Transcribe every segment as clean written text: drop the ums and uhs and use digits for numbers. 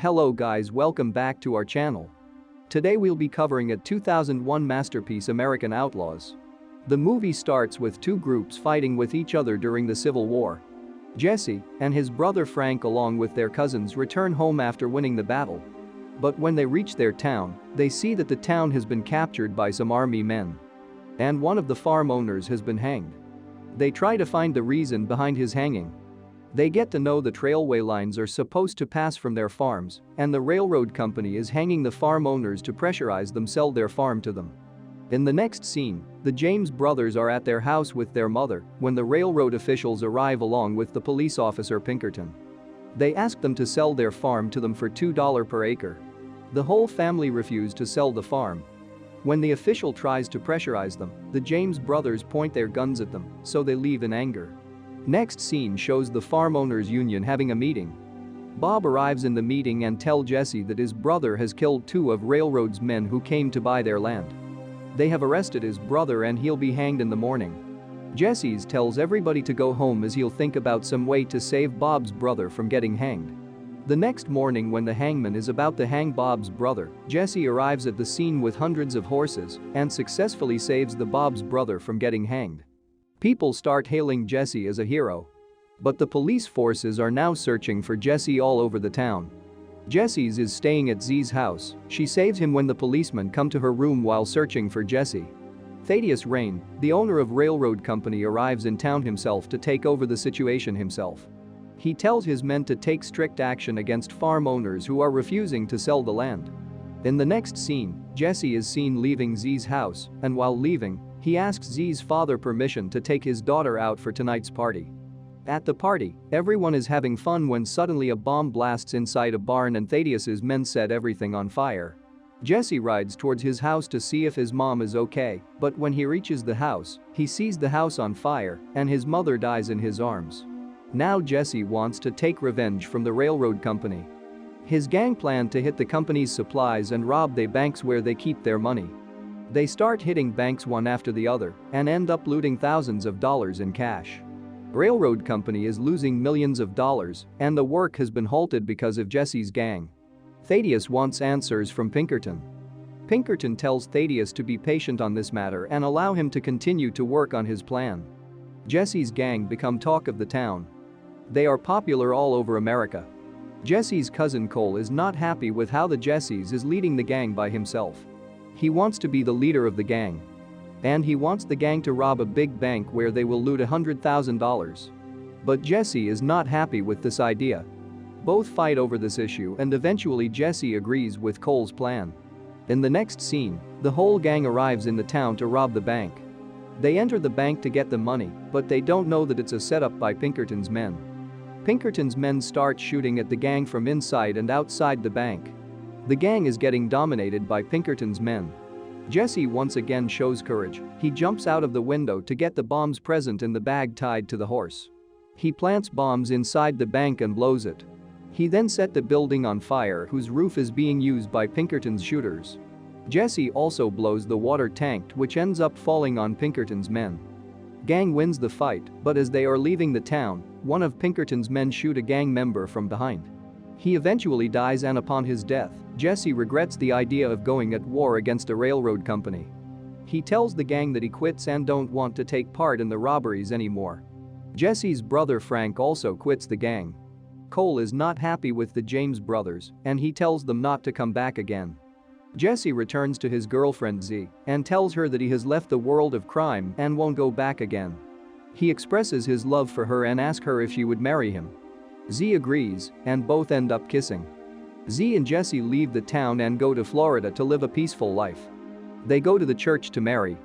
Hello guys, welcome back to our channel. Today we'll be covering a 2001 masterpiece, American Outlaws. The movie starts with two groups fighting with each other during the Civil War. Jesse and his brother Frank along with their cousins return home after winning the battle. But when they reach their town, they see that the town has been captured by some army men. And one of the farm owners has been hanged. They try to find the reason behind his hanging. They get to know that railway lines are supposed to pass from their farms, and the railroad company is hanging the farm owners to pressurize them sell their farm to them. In the next scene, the James brothers are at their house with their mother when the railroad officials arrive along with the police officer Pinkerton. They ask them to sell their farm to them for $2 per acre. The whole family refuse to sell the farm. When the official tries to pressurize them, the James brothers point their guns at them, so they leave in anger. Next scene shows the farm owners union having a meeting. Bob arrives in the meeting and tells Jesse that his brother has killed two of railroad's men who came to buy their land. They have arrested his brother and he'll be hanged in the morning. Jesse tells everybody to go home as he'll think about some way to save Bob's brother from getting hanged. The next morning when the hangman is about to hang Bob's brother, Jesse arrives at the scene with hundreds of horses and successfully saves the Bob's brother from getting hanged. People start hailing Jesse as a hero. But the police forces are now searching for Jesse all over the town. Jesse is staying at Z's house. She saves him when the policemen come to her room while searching for Jesse. Thaddeus Rain, the owner of railroad company, arrives in town himself to take over the situation himself. He tells his men to take strict action against farm owners who are refusing to sell the land. In the next scene, Jesse is seen leaving Z's house, and while leaving, he asks Z's father permission to take his daughter out for tonight's party. At the party, everyone is having fun when suddenly a bomb blasts inside a barn and Thaddeus's men set everything on fire. Jesse rides towards his house to see if his mom is okay, but when he reaches the house, he sees the house on fire and his mother dies in his arms. Now Jesse wants to take revenge from the railroad company. His gang plan to hit the company's supplies and rob the banks where they keep their money. They start hitting banks one after the other and end up looting thousands of dollars in cash. Railroad company is losing millions of dollars and the work has been halted because of Jesse's gang. Thaddeus wants answers from Pinkerton. Pinkerton tells Thaddeus to be patient on this matter and allow him to continue to work on his plan. Jesse's gang become talk of the town. They are popular all over America. Jesse's cousin Cole is not happy with how the Jesse's is leading the gang by himself. He wants to be the leader of the gang. And he wants the gang to rob a big bank where they will loot $100,000. But Jesse is not happy with this idea. Both fight over this issue and eventually Jesse agrees with Cole's plan. In the next scene, the whole gang arrives in the town to rob the bank. They enter the bank to get the money, but they don't know that it's a setup by Pinkerton's men. Pinkerton's men start shooting at the gang from inside and outside the bank. The gang is getting dominated by Pinkerton's men. Jesse once again shows courage. He jumps out of the window to get the bombs present in the bag tied to the horse. He plants bombs inside the bank and blows it. He then set the building on fire whose roof is being used by Pinkerton's shooters. Jesse also blows the water tank which ends up falling on Pinkerton's men. Gang wins the fight, but as they are leaving the town, one of Pinkerton's men shoot a gang member from behind. He eventually dies and upon his death, Jesse regrets the idea of going at war against a railroad company. He tells the gang that he quits and don't want to take part in the robberies anymore. Jesse's brother Frank also quits the gang. Cole is not happy with the James brothers and he tells them not to come back again. Jesse returns to his girlfriend Z and tells her that he has left the world of crime and won't go back again. He expresses his love for her and asks her if she would marry him. Z agrees and both end up kissing. Z and Jesse leave the town and go to Florida to live a peaceful life. They go to the church to marry.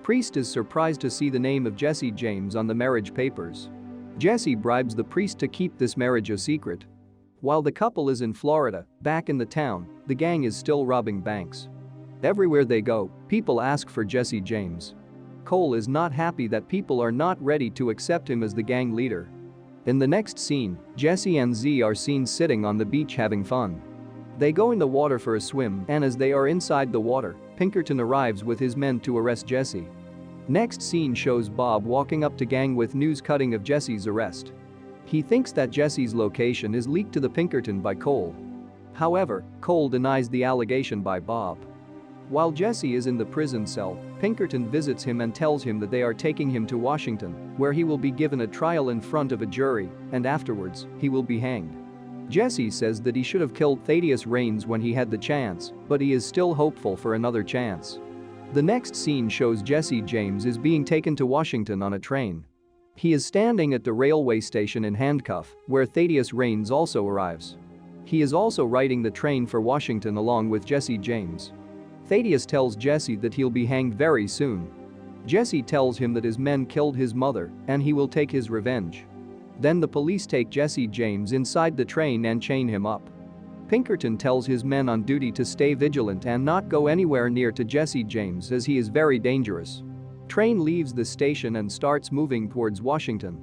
Priest is surprised to see the name of Jesse James on the marriage papers. Jesse bribes the priest to keep this marriage a secret. While the couple is in Florida, back in the town, the gang is still robbing banks. Everywhere they go, people ask for Jesse James. Cole is not happy that people are not ready to accept him as the gang leader. In the next scene, Jesse and Z are seen sitting on the beach having fun. They go in the water for a swim and as they are inside the water, Pinkerton arrives with his men to arrest Jesse. Next scene shows Bob walking up to gang with news cutting of Jesse's arrest. He thinks that Jesse's location is leaked to the Pinkerton by Cole. However, Cole denies the allegation by Bob. While Jesse is in the prison cell, Pinkerton visits him and tells him that they are taking him to Washington, where he will be given a trial in front of a jury, and afterwards, he will be hanged. Jesse says that he should have killed Thaddeus Raines when he had the chance, but he is still hopeful for another chance. The next scene shows Jesse James is being taken to Washington on a train. He is standing at the railway station in handcuff, where Thaddeus Raines also arrives. He is also riding the train for Washington along with Jesse James. Thaddeus tells Jesse that he'll be hanged very soon. Jesse tells him that his men killed his mother and he will take his revenge. Then the police take Jesse James inside the train and chain him up. Pinkerton tells his men on duty to stay vigilant and not go anywhere near to Jesse James as he is very dangerous. Train leaves the station and starts moving towards Washington.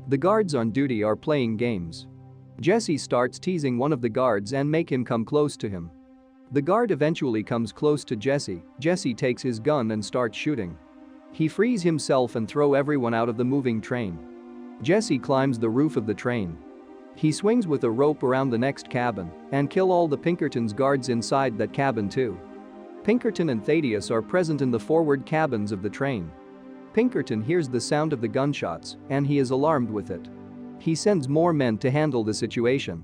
The guards on duty are playing games. Jesse starts teasing one of the guards and make him come close to him. The guard eventually comes close to Jesse. Jesse takes his gun and starts shooting. He frees himself and throws everyone out of the moving train. Jesse climbs the roof of the train. He swings with a rope around the next cabin and kill all the Pinkerton's guards inside that cabin too. Pinkerton and Thaddeus are present in the forward cabins of the train. Pinkerton hears the sound of the gunshots and he is alarmed with it. He sends more men to handle the situation.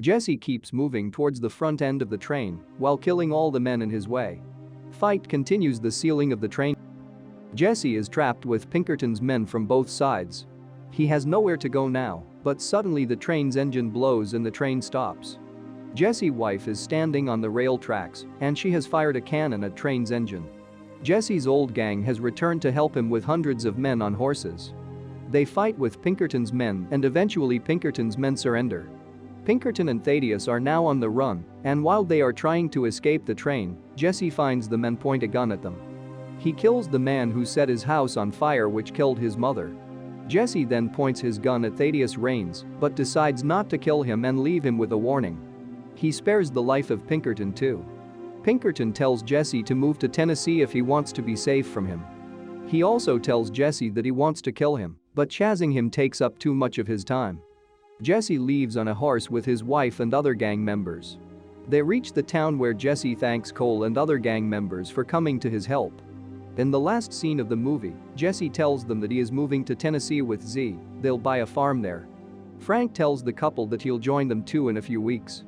Jesse keeps moving towards the front end of the train while killing all the men in his way. Fight continues the ceiling of the train. Jesse is trapped with Pinkerton's men from both sides. He has nowhere to go now, but suddenly the train's engine blows and the train stops. Jesse's wife is standing on the rail tracks and she has fired a cannon at train's engine. Jesse's old gang has returned to help him with hundreds of men on horses. They fight with Pinkerton's men and eventually Pinkerton's men surrender. Pinkerton and Thaddeus are now on the run, and while they are trying to escape the train, Jesse finds the men point a gun at them. He kills the man who set his house on fire which killed his mother. Jesse then points his gun at Thaddeus Raines, but decides not to kill him and leave him with a warning. He spares the life of Pinkerton too. Pinkerton tells Jesse to move to Tennessee if he wants to be safe from him. He also tells Jesse that he wants to kill him, but chasing him takes up too much of his time. Jesse leaves on a horse with his wife and other gang members. They reach the town where Jesse thanks Cole and other gang members for coming to his help. In the last scene of the movie, Jesse tells them that he is moving to Tennessee with Z, they'll buy a farm there. Frank tells the couple that he'll join them too in a few weeks.